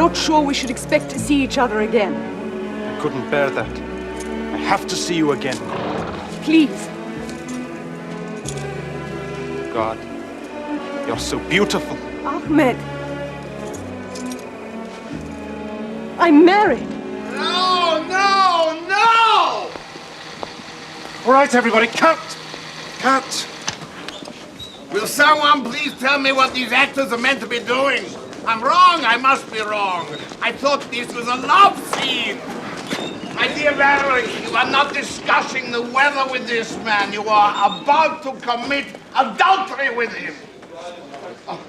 not sure we should expect to see each other again. I couldn't bear that. I have to see you again. Please. God, you're so beautiful. Ahmed. I'm married. No, no, no! All right, everybody, cut! Cut! Will someone please tell me what these actors are meant to be doing? I'm wrong, I must be wrong. I thought this was a love scene. My dear Valerie, you are not discussing the weather with this man. You are about to commit adultery with him. Oh.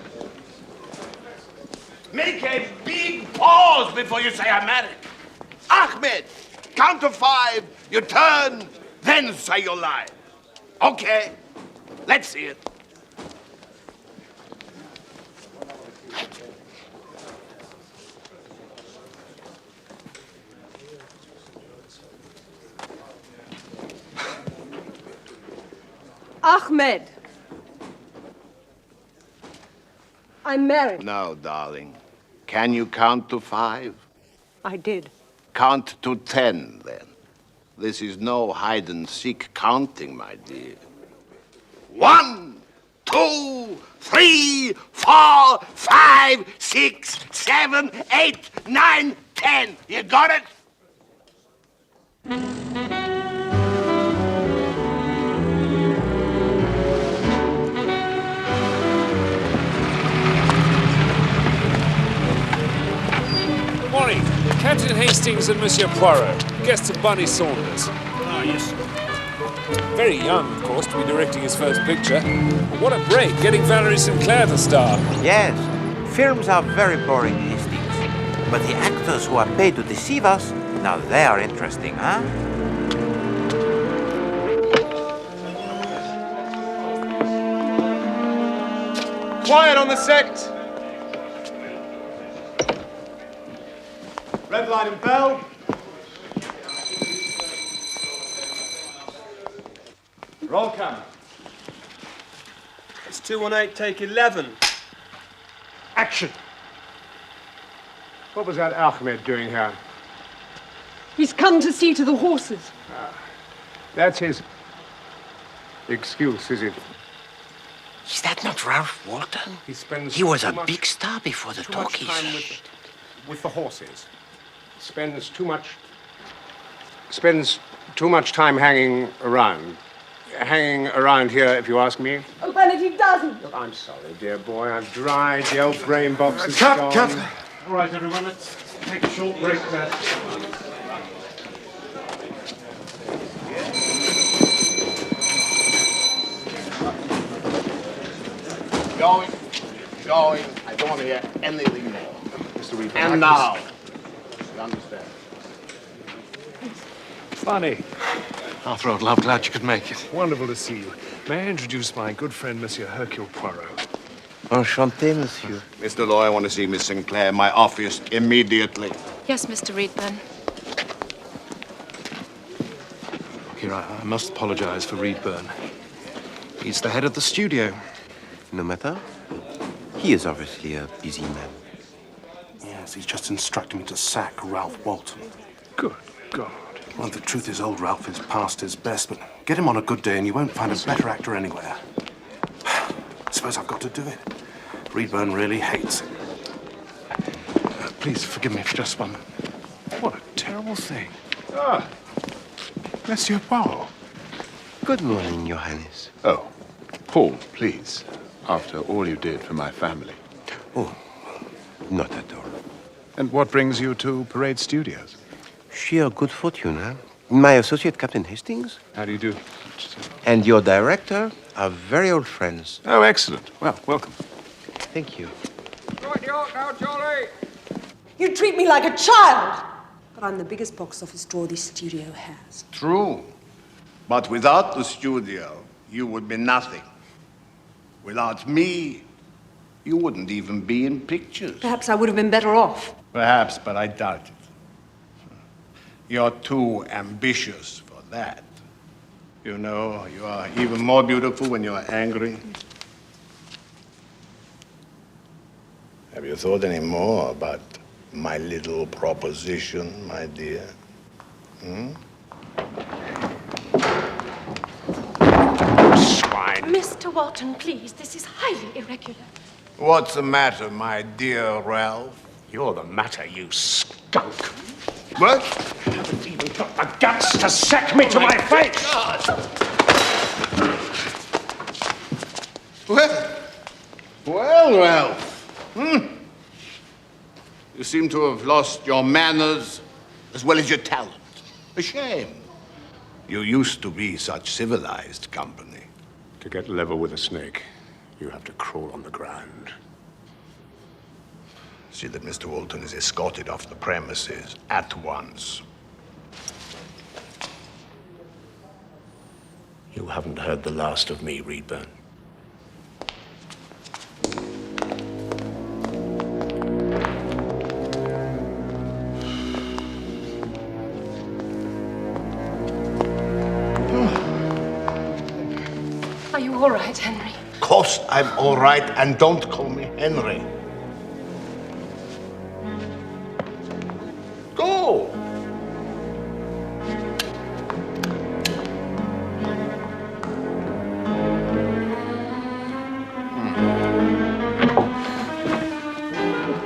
Make a big pause before you say I'm married. Ahmed, count to 5, you turn, then say you lie. Okay, let's see it. Ahmed. I'm married. No, darling. Can you count to 5? I did. Count to 10, then. This is no hide-and-seek counting, my dear. 1, 2, 3, 4, 5, 6, 7, 8, 9, 10. You got it? Morning. Captain Hastings and Monsieur Poirot. Guests of Bunny Saunders. Ah, yes. Very young, of course, to be directing his first picture. But what a break, getting Valerie Sinclair to star. Yes, films are very boring, Hastings. But the actors who are paid to deceive us, now they are interesting, huh? Quiet on the set! Red light and bell. Roll camera. It's 218, take 11. Action. What was that Ahmed doing here? He's come to see to the horses. That's his excuse, is it? Is that not Ralph Walton? He was a big star before the talkies. With the horses. Spends too much time hanging around. Hanging around here, if you ask me. Oh, and if he doesn't? Look, I'm sorry, dear boy. I've dried. The old brain box is gone. Cut! All right, everyone, let's take a short break there. Going. I don't want to hear anything more. Mr. Reed. And now. You understand? Funny. Arthur, old love, glad you could make it. Wonderful to see you. May I introduce my good friend, Monsieur Hercule Poirot? Enchanté, monsieur. Mr. Law, I want to see Miss Sinclair, my office, immediately. Yes, Mr. Reedburn. Here, I must apologize for Reedburn. He's the head of the studio. No matter. He is obviously a busy man. Yes, he's just instructed me to sack Ralph Walton. Good God. Well, the truth is, old Ralph is past his best, but get him on a good day and you won't find a better actor anywhere. I suppose I've got to do it. Reedburn really hates him. Please forgive me for just one. What a terrible thing. Ah, Monsieur Poirot. Good morning, Johannes. Oh, Paul, please. After all you did for my family. Oh, not at all. And what brings you to Parade Studios? Sheer good fortune, huh? My associate, Captain Hastings, How do you do? and your director are very old friends. Oh, excellent. Well, welcome. Thank you. Right, now, Charlie. You treat me like a child. But I'm the biggest box office draw this studio has. True. But without the studio, you would be nothing. Without me, you wouldn't even be in pictures. Perhaps I would have been better off. Perhaps, but I doubt it. You're too ambitious for that. You know, you are even more beautiful when you're angry. Have you thought any more about my little proposition, my dear? Swine. Mr. Walton, please. This is highly irregular. What's the matter, my dear Ralph? You're the matter, you skunk. What? You haven't even got the guts to sack me to my face! Well, Ralph. You seem to have lost your manners as well as your talent. A shame. You used to be such civilized company. To get level with a snake, you have to crawl on the ground. See that Mr. Walton is escorted off the premises at once. You haven't heard the last of me, Reedburn. Are you all right, Henry? Of course I'm all right, and don't call me Henry. Go!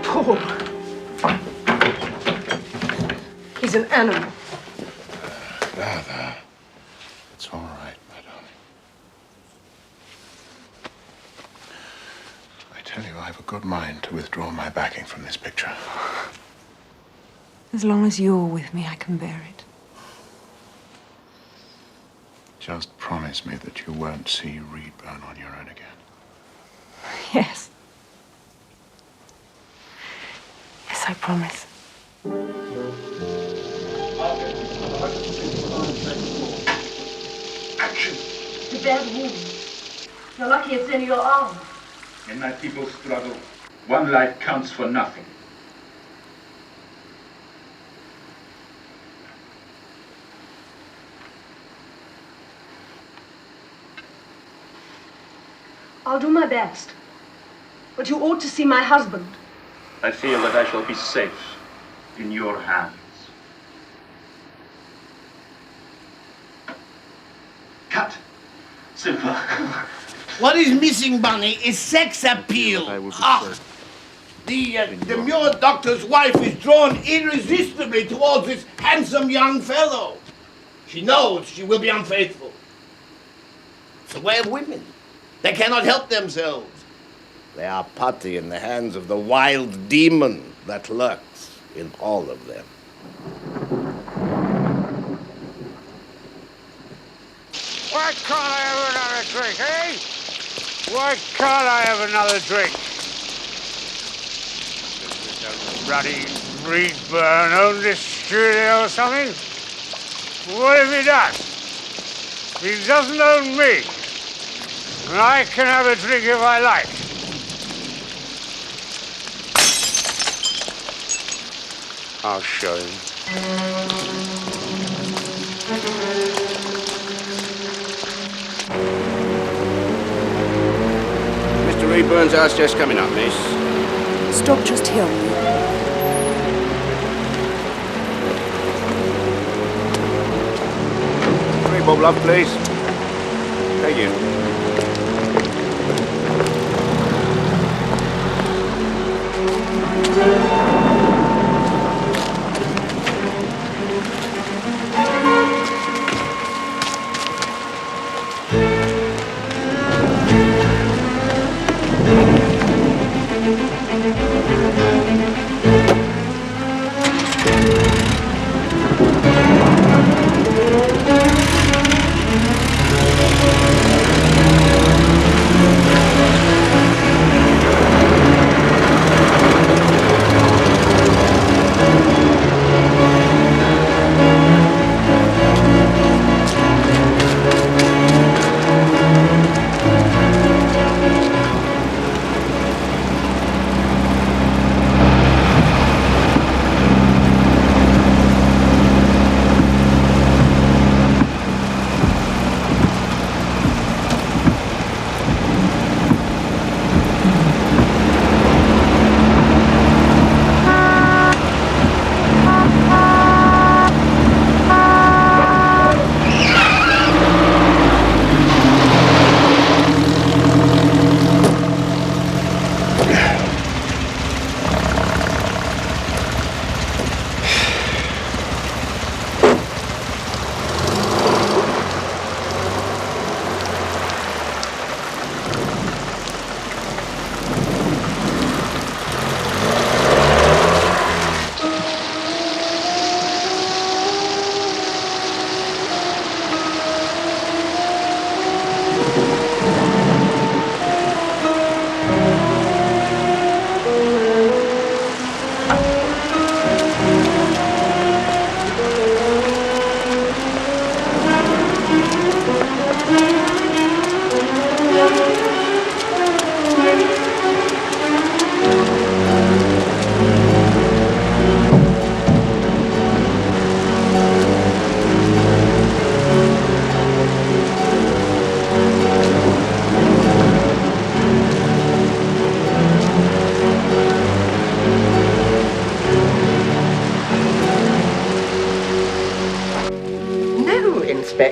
Paul. He's an animal. There. It's all right, my darling. I tell you, I have a good mind to withdraw my backing from this picture. As long as you're with me, I can bear it. Just promise me that you won't see Reedburn on your own again. Yes. Yes, I promise. Action! The bad wound. You're lucky it's in your arm. In my people's struggle, one life counts for nothing. I'll do my best. But you ought to see my husband. I feel that I shall be safe in your hands. Cut. Simple. What is missing, Bunny, is sex appeal. The demure doctor's wife is drawn irresistibly towards this handsome young fellow. She knows she will be unfaithful. It's the way of women. They cannot help themselves. They are putty in the hands of the wild demon that lurks in all of them. Why can't I have another drink, eh? Why can't I have another drink? Does bloody Reedburn own this studio or something? What if he does? He doesn't own me. And I can have a drink if I like. I'll show him. Mr. Reedburn's house just coming up, miss. Stop just here. Bob, love, please. Thank you.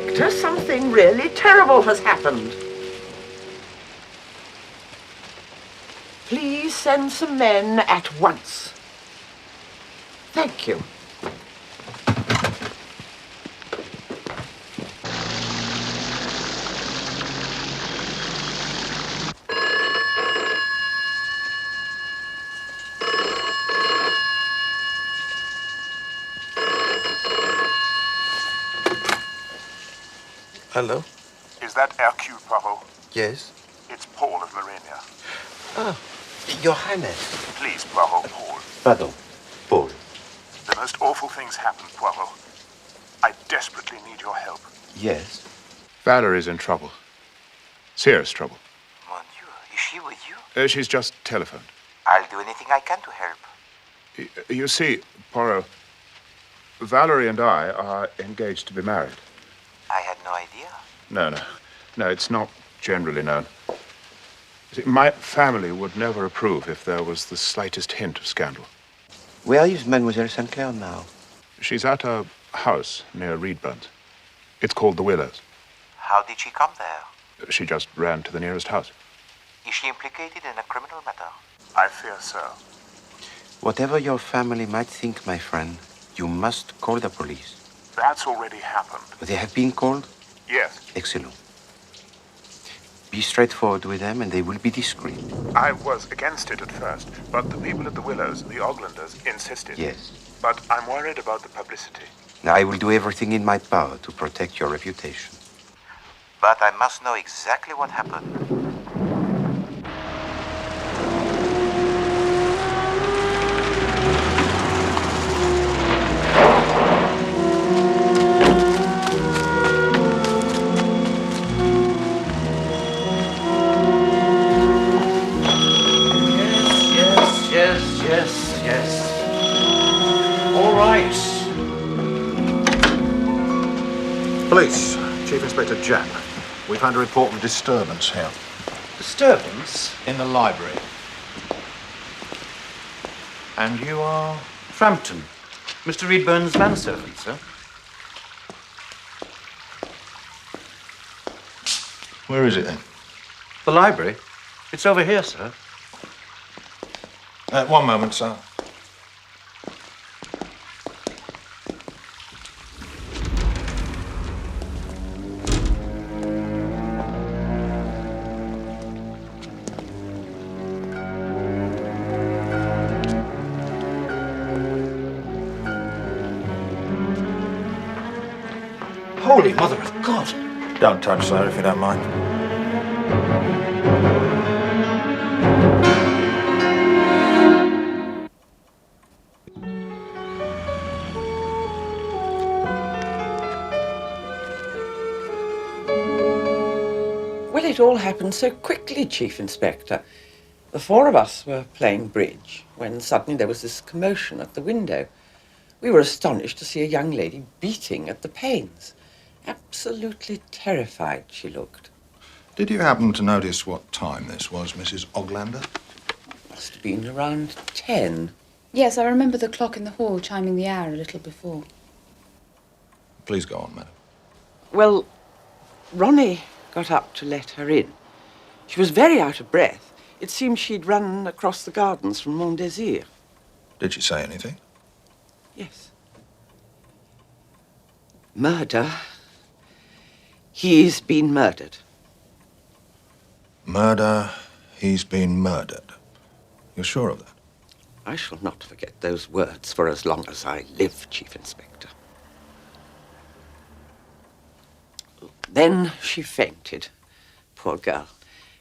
Inspector, something really terrible has happened. Please send some men at once. Thank you. Hello? Is that Hercule Poirot? Yes? It's Paul of Lorena. Ah, Your Highness. Please, Poirot, Paul. Pardon, Paul. The most awful things happened, Poirot. I desperately need your help. Yes? Valerie's in trouble. Serious trouble. Mon Dieu, is she with you? She's just telephoned. I'll do anything I can to help. You see, Poirot, Valerie and I are engaged to be married. I had no idea. No, it's not generally known. You see, my family would never approve if there was the slightest hint of scandal. Where is Mademoiselle Sinclair now? She's at a house near Reedburns. It's called the Willows. How did she come there? She just ran to the nearest house. Is she implicated in a criminal matter? I fear so. Whatever your family might think, my friend, you must call the police. That's already happened. They have been called? Yes. Excellent. Be straightforward with them and they will be discreet. I was against it at first, but the people at the Willows, the Oglanders, insisted. Yes. But I'm worried about the publicity. I will do everything in my power to protect your reputation. But I must know exactly what happened. Yes. All right. Police, Chief Inspector Jack. We've had a report of disturbance here. Disturbance in the library. And you are? Frampton. Mr. Reedburn's manservant, sir. Where is it then? The library? It's over here, sir. One moment, sir. Holy Mother of God! Don't touch, sir, if you don't mind. Well, it all happened so quickly, Chief Inspector. The four of us were playing bridge when suddenly there was this commotion at the window. We were astonished to see a young lady beating at the panes. Absolutely terrified she looked. Did you happen to notice what time this was, Mrs. Oglander? Must have been around 10. Yes, I remember the clock in the hall chiming the hour a little before. Please go on, madam. Well, Ronnie got up to let her in. She was very out of breath. It seemed she'd run across the gardens from Mont Désir. Did she say anything? Yes. Murder. He's been murdered. Murder. He's been murdered. You're sure of that? I shall not forget those words for as long as I live, Chief Inspector. Then she fainted, poor girl.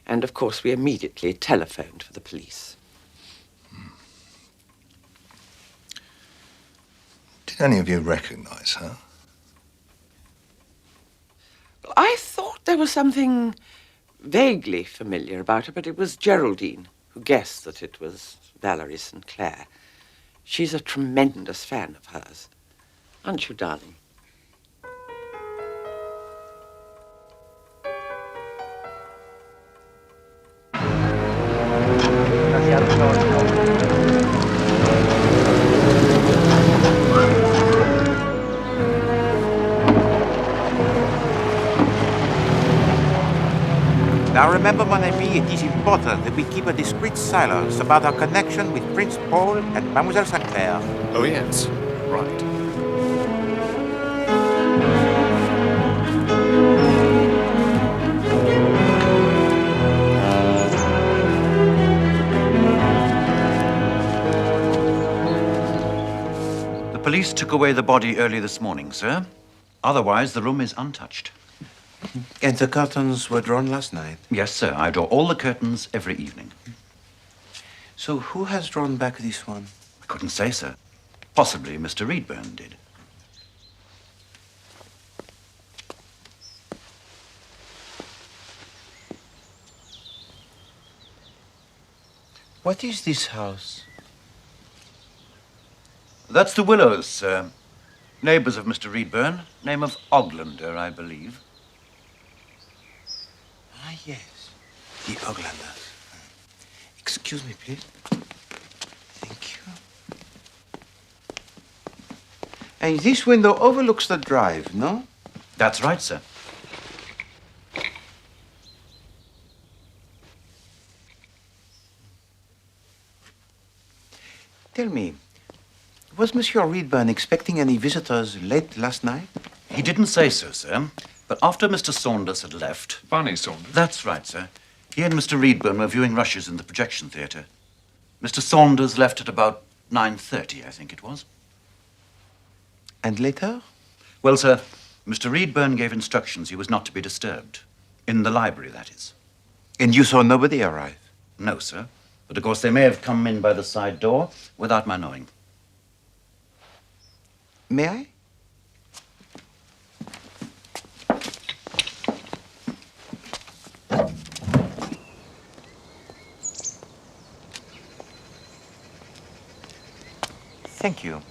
And of course we immediately telephoned for the police. Did any of you recognize her? Well, I thought there was something vaguely familiar about her, but it was Geraldine who guessed that it was Valerie Sinclair. She's a tremendous fan of hers. Aren't you, darling? Remember, mon ami, it is important that we keep a discreet silence about our connection with Prince Paul and Mademoiselle Sinclair. Oh, yes. Right. The police took away the body early this morning, sir. Otherwise, the room is untouched. And the curtains were drawn last night? Yes, sir. I draw all the curtains every evening. So who has drawn back this one? I couldn't say, sir. Possibly Mr. Reedburn did. What is this house? That's the Willows, sir. Neighbours of Mr. Reedburn. Name of Oglander, I believe. Ah, yes. The Oglanders. Excuse me, please. Thank you. And this window overlooks the drive, no? That's right, sir. Tell me, was Monsieur Reedburn expecting any visitors late last night? He didn't say so, sir. But after Mr. Saunders had left... Barney Saunders? That's right, sir. He and Mr. Reedburn were viewing rushes in the projection theatre. Mr. Saunders left at about 9:30, I think it was. And later? Well, sir, Mr. Reedburn gave instructions he was not to be disturbed. In the library, that is. And you saw nobody arrive? No, sir. But, of course, they may have come in by the side door without my knowing. May I? Thank you.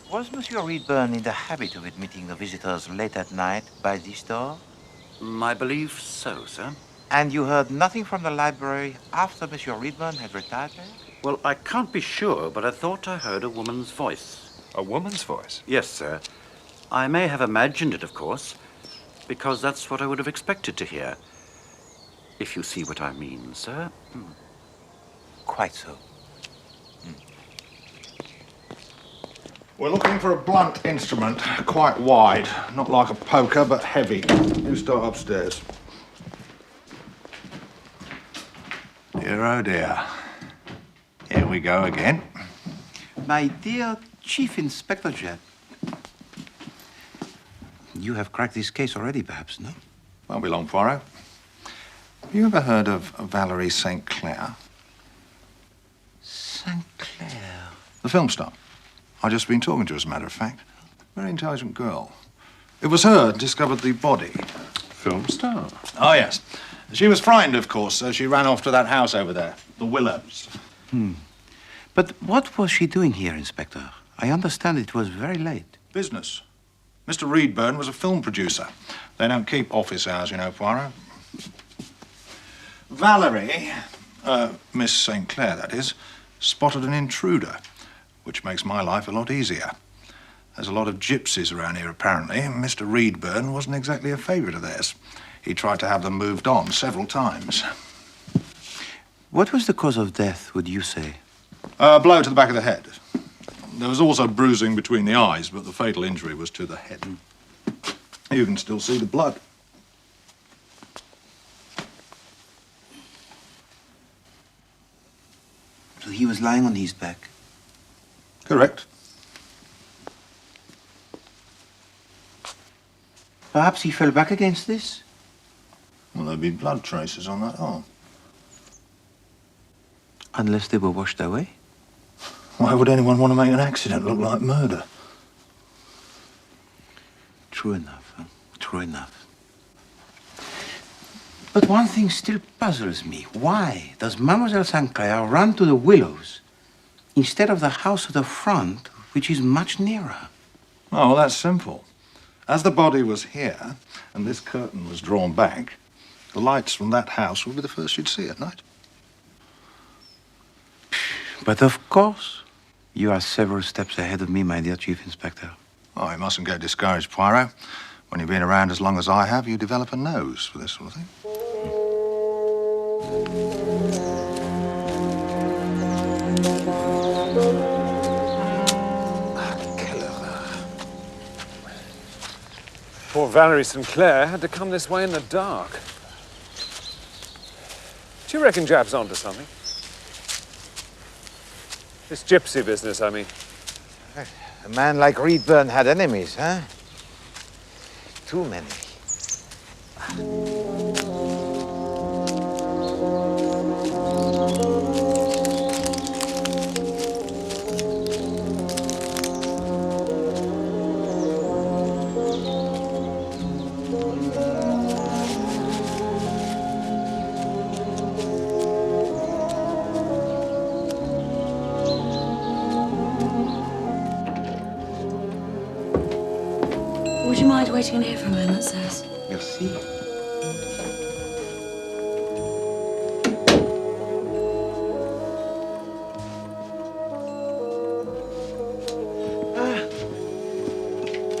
Was Monsieur Reedburn in the habit of admitting the visitors late at night by this door? I believe so, sir. And you heard nothing from the library after Monsieur Reedburn had retired there? Well, I can't be sure, but I thought I heard a woman's voice. A woman's voice? Yes, sir. I may have imagined it, of course, because that's what I would have expected to hear. If you see what I mean, sir. Quite so. We're looking for a blunt instrument, quite wide. Not like a poker, but heavy. You start upstairs. Dear, oh dear. Here we go again. My dear Chief Inspector Jett, you have cracked this case already, perhaps, no? Won't be long, Poirot. Have you ever heard of Valerie St. Clair? St. Clair? The film star. I've just been talking to her, as a matter of fact. Very intelligent girl. It was her who discovered the body. Film star? Oh, yes. She was frightened, of course, so she ran off to that house over there, the Willows. But what was she doing here, Inspector? I understand it was very late. Business. Mr. Reedburn was a film producer. They don't keep office hours, you know, Poirot. Valerie, Miss St. Clair, that is, spotted an intruder, which makes my life a lot easier. There's a lot of gypsies around here, apparently. Mr. Reedburn wasn't exactly a favourite of theirs. He tried to have them moved on several times. What was the cause of death, would you say? A blow to the back of the head. There was also bruising between the eyes, but the fatal injury was to the head. You can still see the blood. So he was lying on his back? Correct. Perhaps he fell back against this? Well, there'd be blood traces on that arm. Unless they were washed away? Why would anyone want to make an accident look like murder? True enough, huh? True enough. But one thing still puzzles me. Why does Mademoiselle St. Clair run to the Willows instead of the house at the front, which is much nearer? Oh, well, that's simple. As the body was here, and this curtain was drawn back, the lights from that house would be the first you'd see at night. But of course, You are several steps ahead of me, my dear Chief Inspector. Oh, you mustn't get discouraged, Poirot. When you've been around as long as I have, you develop a nose for this sort of thing. Poor Valerie Sinclair had to come this way in the dark. Do you reckon Jab's onto something? This gypsy business, I mean. A man like Reedburn had enemies, huh? Too many. Would you mind waiting in here for a moment, sirs? Merci.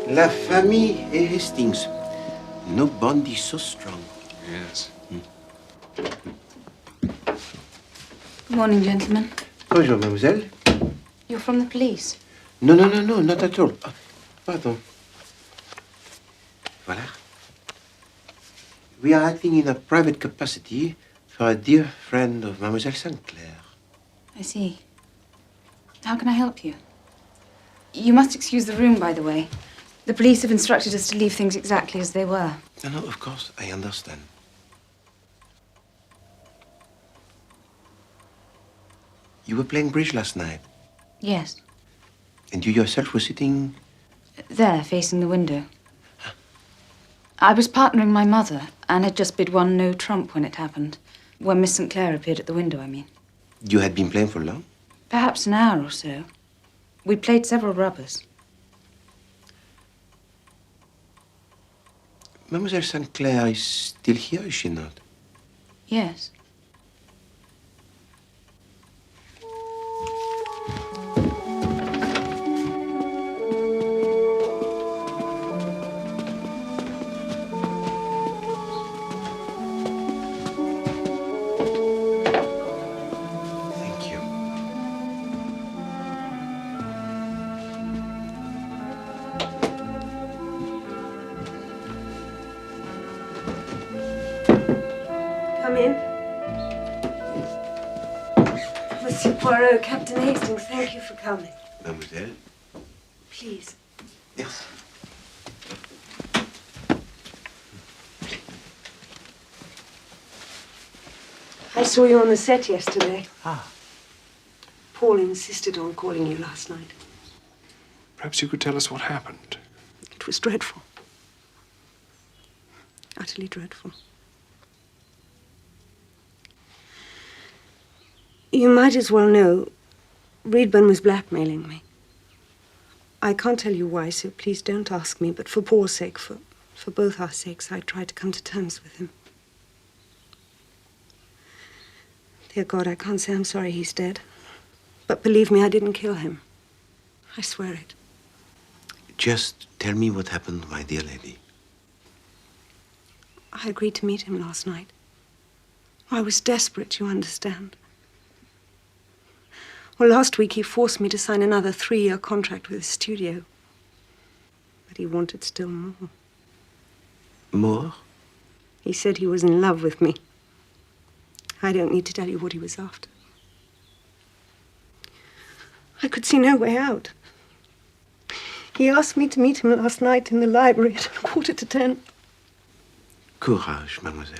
La famille et Hastings. No bond is so strong. Yes. Good morning, gentlemen. Bonjour, mademoiselle. You're from the police? No, not at all. Pardon. Voilà. We are acting in a private capacity for a dear friend of Mademoiselle Sinclair. I see. How can I help you? You must excuse the room, by the way. The police have instructed us to leave things exactly as they were. No, of course, I understand. You were playing bridge last night, Yes. and you yourself were sitting... There, facing the window. I was partnering my mother and had just bid one no trump when it happened. When Miss Sinclair appeared at the window, I mean. You had been playing for long? Perhaps an hour or so. We played several rubbers. Mademoiselle Sinclair is still here, is she not? Yes. Thank you. Come in. Monsieur Poirot, Captain Hastings, thank you for coming. Mademoiselle. Please. Merci. I saw you on the set yesterday. Ah. Paul insisted on calling you last night. Perhaps you could tell us what happened. It was dreadful. Utterly dreadful. You might as well know Reedburn was blackmailing me. I can't tell you why, so please don't ask me, but for Paul's sake, for both our sakes, I tried to come to terms with him. Dear God, I can't say I'm sorry he's dead. But believe me, I didn't kill him. I swear it. Just tell me what happened, my dear lady. I agreed to meet him last night. I was desperate, you understand. Well, last week he forced me to sign another 3-year contract with the studio. But he wanted still more. More? He said he was in love with me. I don't need to tell you what he was after. I could see no way out. He asked me to meet him last night in the library at 9:45. Courage, mademoiselle.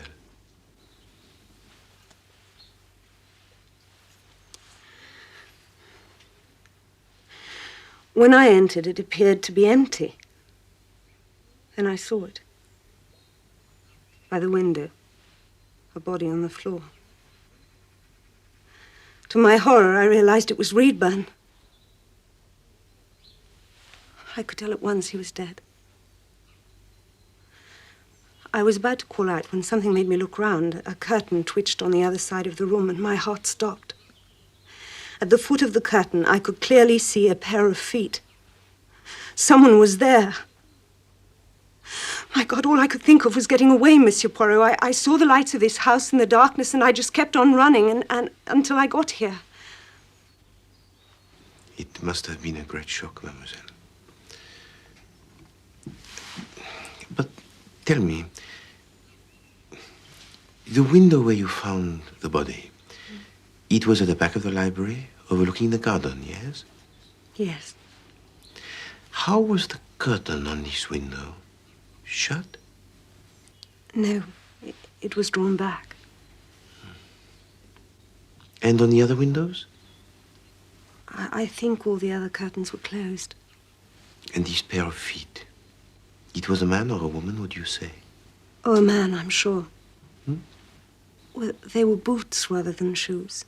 When I entered, it appeared to be empty. Then I saw it. By the window. A body on the floor. To my horror, I realized it was Reedburn. I could tell at once he was dead. I was about to call out when something made me look round. A curtain twitched on the other side of the room, and my heart stopped. At the foot of the curtain, I could clearly see a pair of feet. Someone was there. My God, all I could think of was getting away, Monsieur Poirot. I saw the lights of this house in the darkness, and I just kept on running and until I got here. It must have been a great shock, mademoiselle. But tell me, the window where you found the body, it was at the back of the library, overlooking the garden, yes? Yes. How was the curtain on this window? Shut? No, it was drawn back. And on the other windows? I think all the other curtains were closed. And this pair of feet, it was a man or a woman, would you say? Oh, a man, I'm sure. Well, they were boots rather than shoes.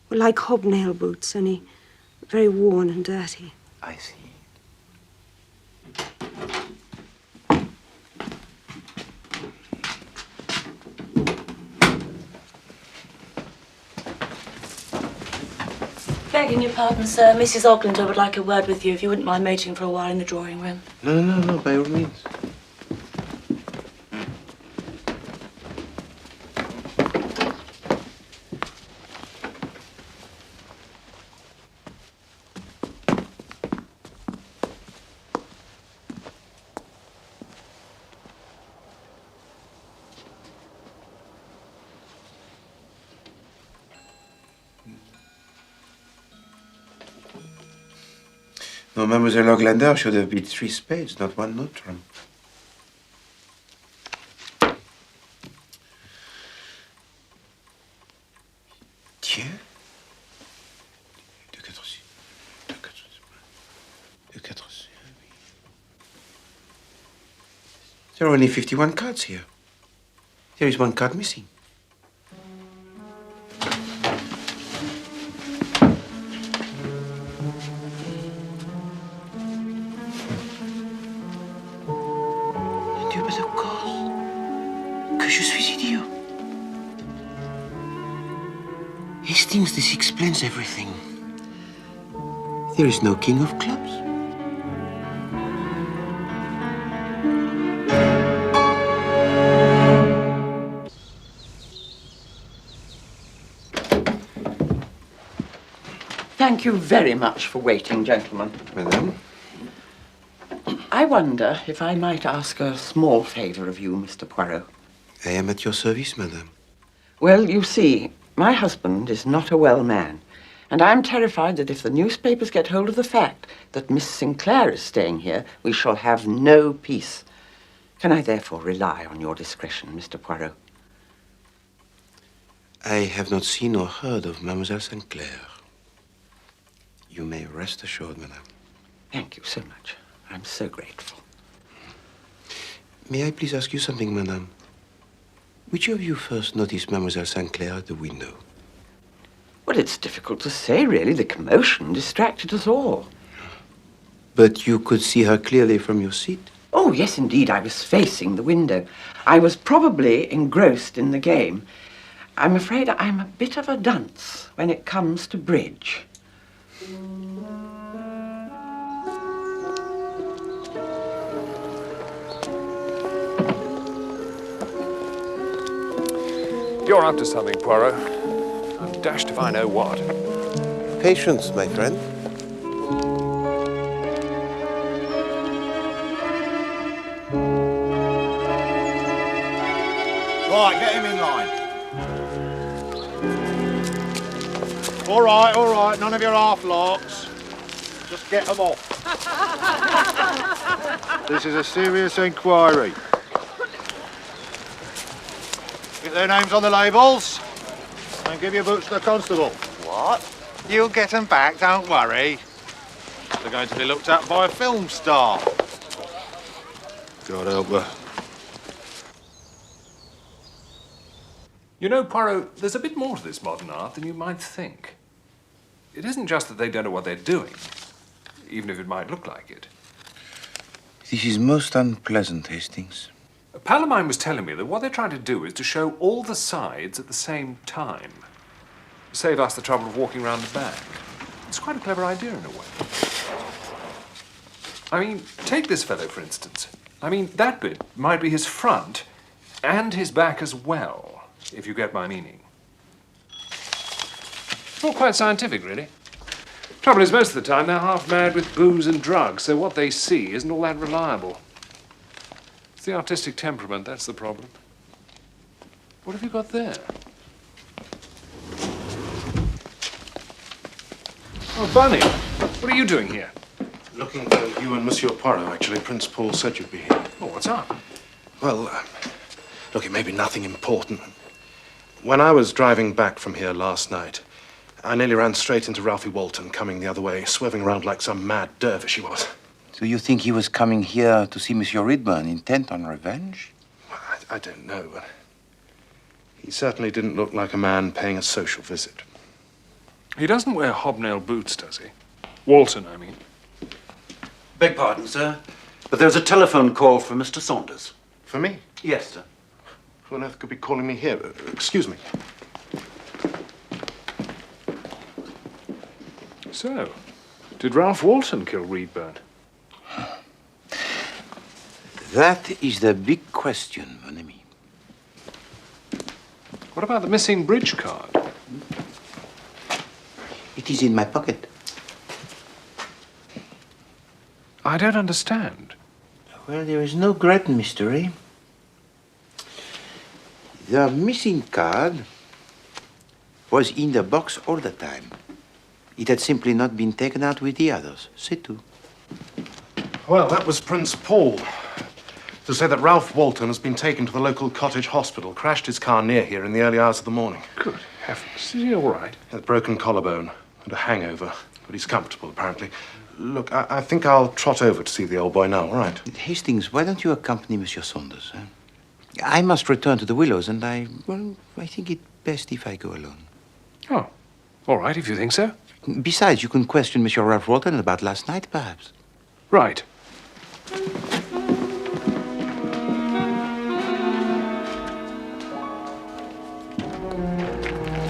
Well, like hobnail boots, only very worn and dirty. I see. Begging your pardon, sir. Mrs. Oglander would like a word with you, if you wouldn't mind waiting for a while in the drawing room. No, by all means. No, Mademoiselle Oglander should have beat 3 spades, not 1 note trump. Tiens. 2, 4, 6. 2, 4, 2, 4, 6. There are only 51 cards here. There is 1 card missing. This explains everything. There is no king of clubs. Thank you very much for waiting, gentlemen. Madame? I wonder if I might ask a small favor of you, Mr. Poirot. I am at your service, madame. Well, you see, my husband is not a well man, and I'm terrified that if the newspapers get hold of the fact that Miss Sinclair is staying here, we shall have no peace. Can I therefore rely on your discretion, Mr. Poirot? I have not seen or heard of Mademoiselle Sinclair. You may rest assured, madame. Thank you so much. I'm so grateful. May I please ask you something, madame? Which of you first noticed Mademoiselle Sinclair at the window? Well, it's difficult to say, really. The commotion distracted us all. But you could see her clearly from your seat? Oh, yes, indeed. I was facing the window. I was probably engrossed in the game. I'm afraid I'm a bit of a dunce when it comes to bridge. You're up to something, Poirot. I'm dashed if I know what. Patience, my friend. Right, get him in line. All right, none of your half-larks. Just get them off. This is a serious inquiry. Get their names on the labels and give your boots to the constable. What? You'll get them back, don't worry. They're going to be looked at by a film star. God help her. You know, Poirot, there's a bit more to this modern art than you might think. It isn't just that they don't know what they're doing, even if it might look like it. This is most unpleasant, Hastings. A pal of mine was telling me that what they're trying to do is to show all the sides at the same time. save us the trouble of walking round the back. It's quite a clever idea in a way. I mean, take this fellow, for instance. I mean, that bit might be his front and his back as well, if you get my meaning. All quite scientific, really. Trouble is, most of the time, they're half mad with booze and drugs, so what they see isn't all that reliable. It's the artistic temperament, that's the problem. What have you got there? Oh, Bunny, what are you doing here? Looking for you and Monsieur Poirot, actually. Prince Paul said you'd be here. Oh, what's up? Well, look, it may be nothing important. When I was driving back from here last night, I nearly ran straight into Ralphie Walton coming the other way, swerving around like some mad dervish he was. So you think he was coming here to see Monsieur Ridburn, intent on revenge? I don't know, but he certainly didn't look like a man paying a social visit. He doesn't wear hobnail boots, does he? Walton, I mean. Beg pardon, sir, but there's a telephone call from Mr. Saunders. For me? Yes, sir. Who on earth could be calling me here? Excuse me. So, did Ralph Walton kill Reedburn? That is the big question, mon ami. What about the missing bridge card? It is in my pocket. I don't understand. Well, there is no great mystery. The missing card was in the box all the time. It had simply not been taken out with the others. C'est tout. Well, that was Prince Paul. To say that Ralph Walton has been taken to the local cottage hospital, crashed his car near here in the early hours of the morning. Good heavens. Is he all right? He had a broken collarbone and a hangover, but he's comfortable, apparently. Look, I think I'll trot over to see the old boy now, all right? Hastings, why don't you accompany Monsieur Saunders? I must return to the Willows, and I think it best if I go alone. Oh, all right, if you think so. Besides, you can question Monsieur Ralph Walton about last night, perhaps. Right.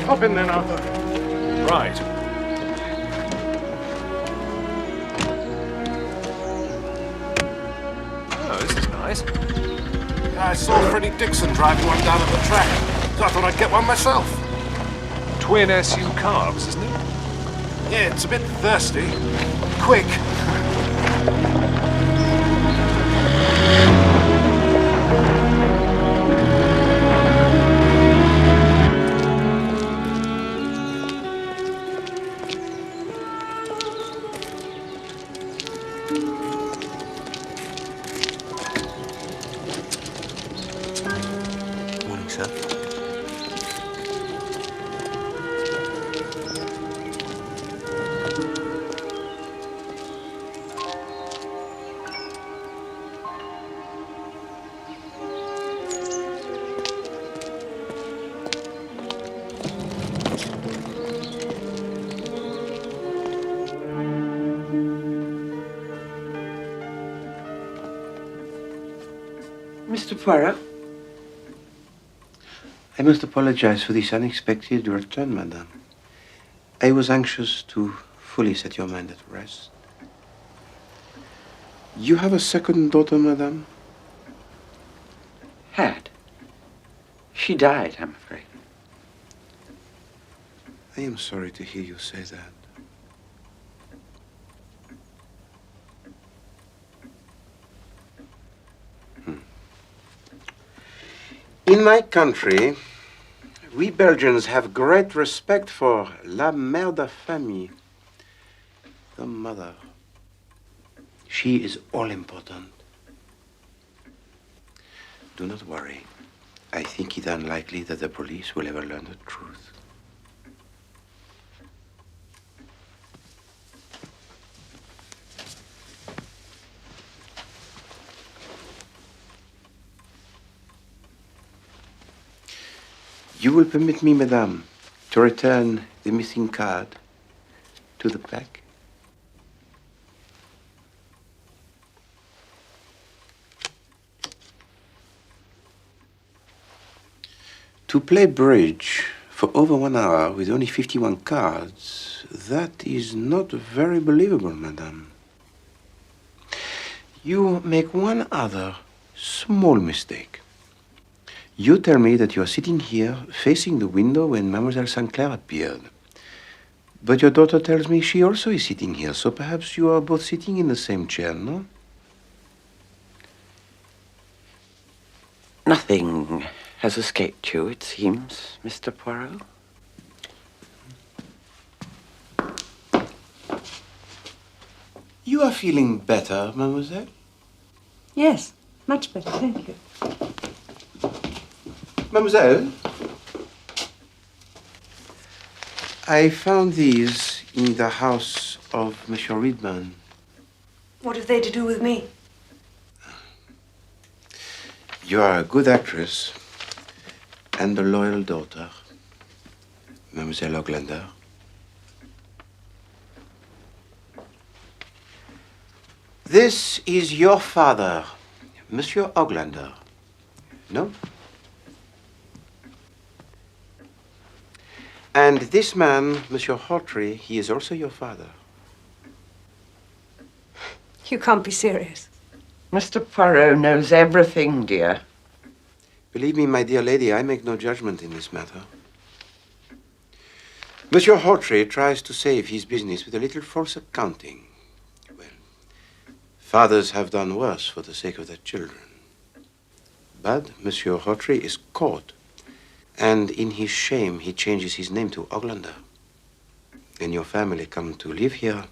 Hop in then, Arthur. Right. Oh, this is nice. I saw Freddie Dixon driving one down at the track, so I thought I'd get one myself. Twin SU carbs, isn't it? Yeah, it's a bit thirsty. Quick. Morning, sir. Mr. Poirot? I must apologize for this unexpected return, madame. I was anxious to fully set your mind at rest. You have a second daughter, madame? Had. She died, I'm afraid. I am sorry to hear you say that. In my country, we Belgians have great respect for la mère de famille, the mother. She is all important. Do not worry. I think it unlikely that the police will ever learn the truth. You will permit me, madame, to return the missing card to the pack? To play bridge For over 1 hour, with only 51 cards, that is not very believable, madame. You make one other small mistake. You tell me that you are sitting here, facing the window when Mademoiselle St. Clair appeared. But your daughter tells me she also is sitting here, so perhaps you are both sitting in the same chair, no? Nothing has escaped you, it seems, Mr. Poirot. You are feeling better, mademoiselle? Yes, much better, thank you. Mademoiselle? I found these in the house of Monsieur Ridman. What have they to do with me? You are a good actress and a loyal daughter, Mademoiselle Oglander. This is your father, Monsieur Oglander. No? And this man, Monsieur Hawtrey, he is also your father. You can't be serious. Mr. Poirot knows everything, dear. Believe me, my dear lady, I make no judgment in this matter. Monsieur Hawtrey tries to save his business with a little false accounting. Well, fathers have done worse for the sake of their children. But Monsieur Hawtrey is caught, and in his shame, he changes his name to Oglander. When your family come to live here,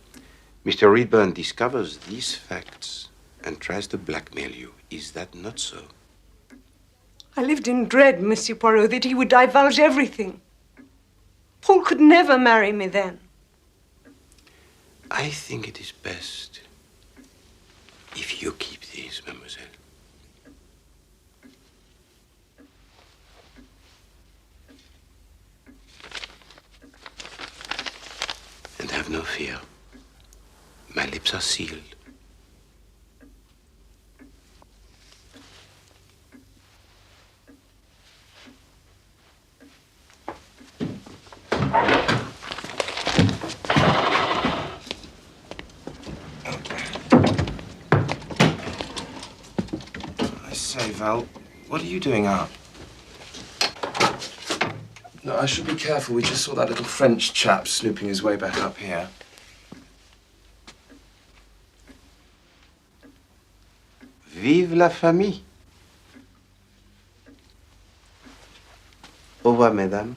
Mr. Ridburn discovers these facts and tries to blackmail you. Is that not so? I lived in dread, Monsieur Poirot, that he would divulge everything. Paul could never marry me then. I think it is best if you keep these, mademoiselle. And have no fear. My lips are sealed. I say, Val, what are you doing up? No, I should be careful. We just saw that little French chap snooping his way back up here. Vive la famille. Au revoir, mesdames.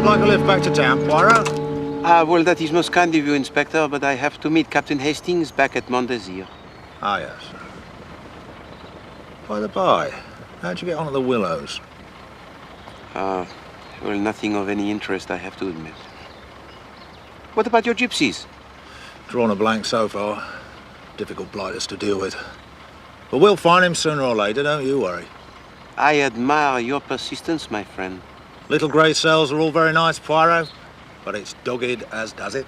Like a lift back to town, Poirot? Well, that is most kind of you, Inspector, but I have to meet Captain Hastings back at Mont Desir. Ah, yes. By the by, how'd you get on at the Willows? Well, nothing of any interest, I have to admit. What about your gypsies? Drawn a blank so far. Difficult blighters to deal with. But we'll find him sooner or later, don't you worry. I admire your persistence, my friend. Little grey cells are all very nice, Poirot, but it's dogged as does it.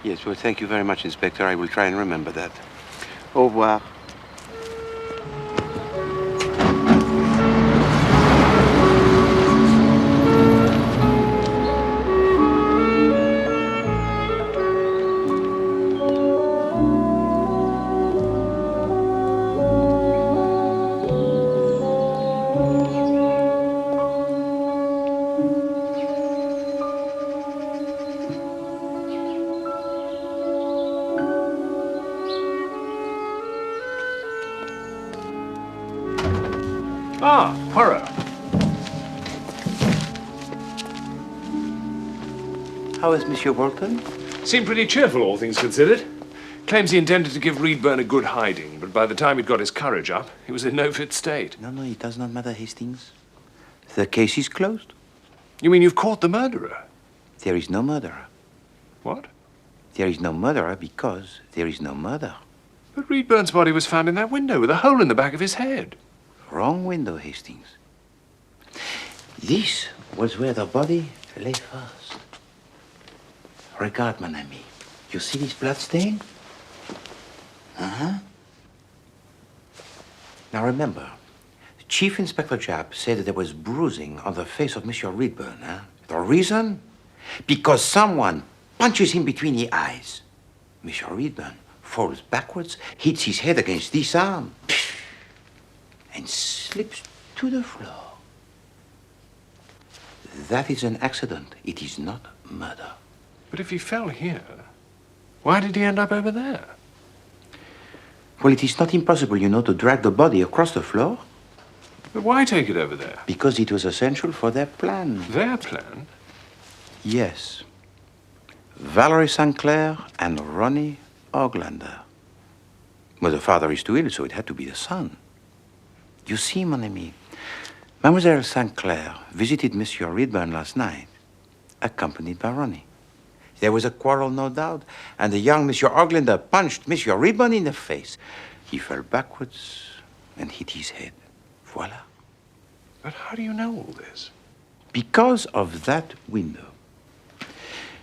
Yes, well, thank you very much, Inspector. I will try and remember that. Au revoir. Ah, Poirot. How is Monsieur Walton? Seemed pretty cheerful, all things considered. Claims he intended to give Ridburn a good hiding, but by the time he'd got his courage up, he was in no fit state. No, it does not matter, Hastings. The case is closed. You mean you've caught the murderer? There is no murderer. What? There is no murderer because there is no murder. But Reedburn's body was found in that window with a hole in the back of his head. Wrong window, Hastings. This was where the body lay first. Regard, mon ami. You see this blood stain? Uh-huh. Now remember, Chief Inspector Japp said that there was bruising on the face of Monsieur Reedburn. Huh? The reason? Because someone punches him between the eyes. Monsieur Reedburn falls backwards, hits his head against this arm, and slips to the floor. That is an accident. It is not murder. But if he fell here, why did he end up over there? Well, it is not impossible, you know, to drag the body across the floor. But why take it over there? Because it was essential for their plan. Their plan? Yes. Valerie St. Clair and Ronnie Oglander. Well, the father is too ill, so it had to be the son. You see, mon ami, Mademoiselle St. Clair visited Monsieur Reedburn last night, accompanied by Ronnie. There was a quarrel, no doubt, and the young Monsieur Oglander punched Monsieur Reedburn in the face. He fell backwards and hit his head. Voila. But how do you know all this? Because of that window.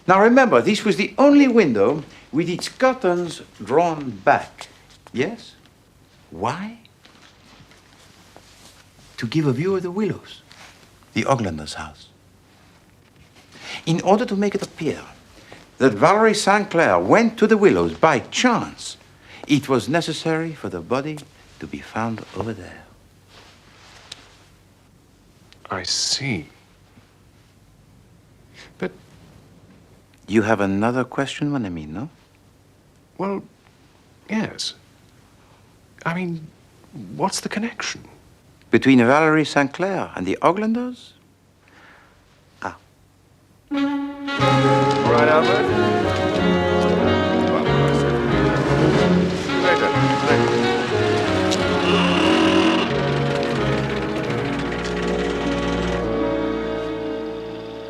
Now remember, this was the only window with its curtains drawn back. Yes? Why? To give a view of the Willows, the Oglander's house. In order to make it appear that Valerie St. Clair went to the Willows by chance, it was necessary for the body to be found over there. I see. But... You have another question, mon ami, no? Well, yes. I mean, what's the connection? Between Valerie St. Clair and the Oglanders? Ah. All right, Albert. Later.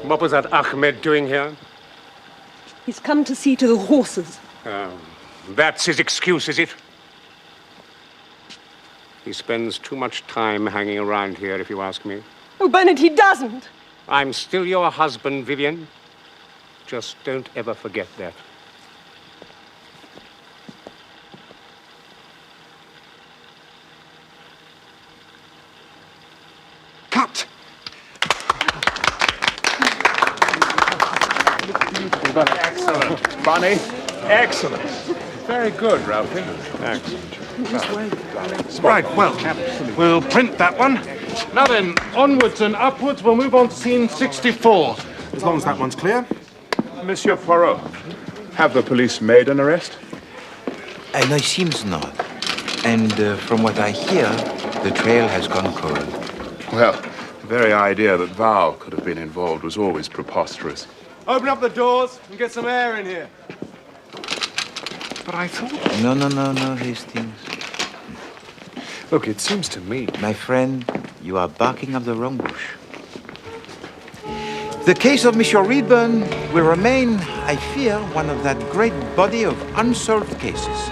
What was that Ahmed doing here? He's come to see to the horses. That's his excuse, is it? He spends too much time hanging around here, if you ask me. Oh, Bernard, he doesn't. I'm still your husband, Vivian. Just don't ever forget that. Cut! Excellent. Bunny, excellent. Very good, Ralphie. Excellent. Right, well, we'll print that one. Now then, onwards and upwards, we'll move on to scene 64. As long as that one's clear. Monsieur Poirot, have the police made an arrest? No, it seems not. And from what I hear, the trail has gone cold. Well, the very idea that Val could have been involved was always preposterous. Open up the doors and get some air in here. But I thought... No, Hastings. Look, it seems to me... My friend, you are barking up the wrong bush. The case of Monsieur Reedburn will remain, I fear, one of that great body of unsolved cases.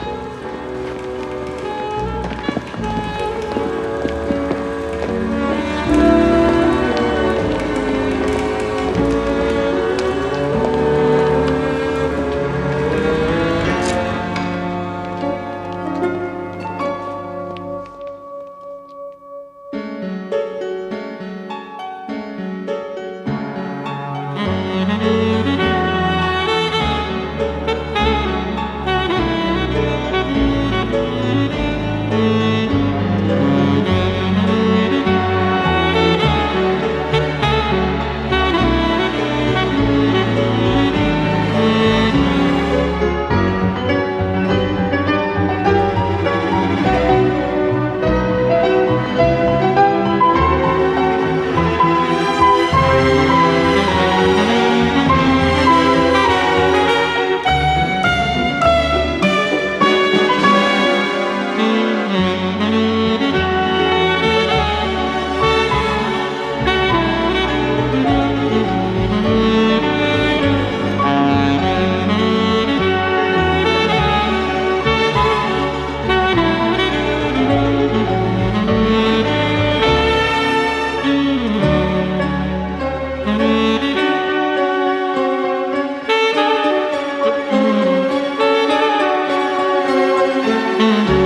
Thank you.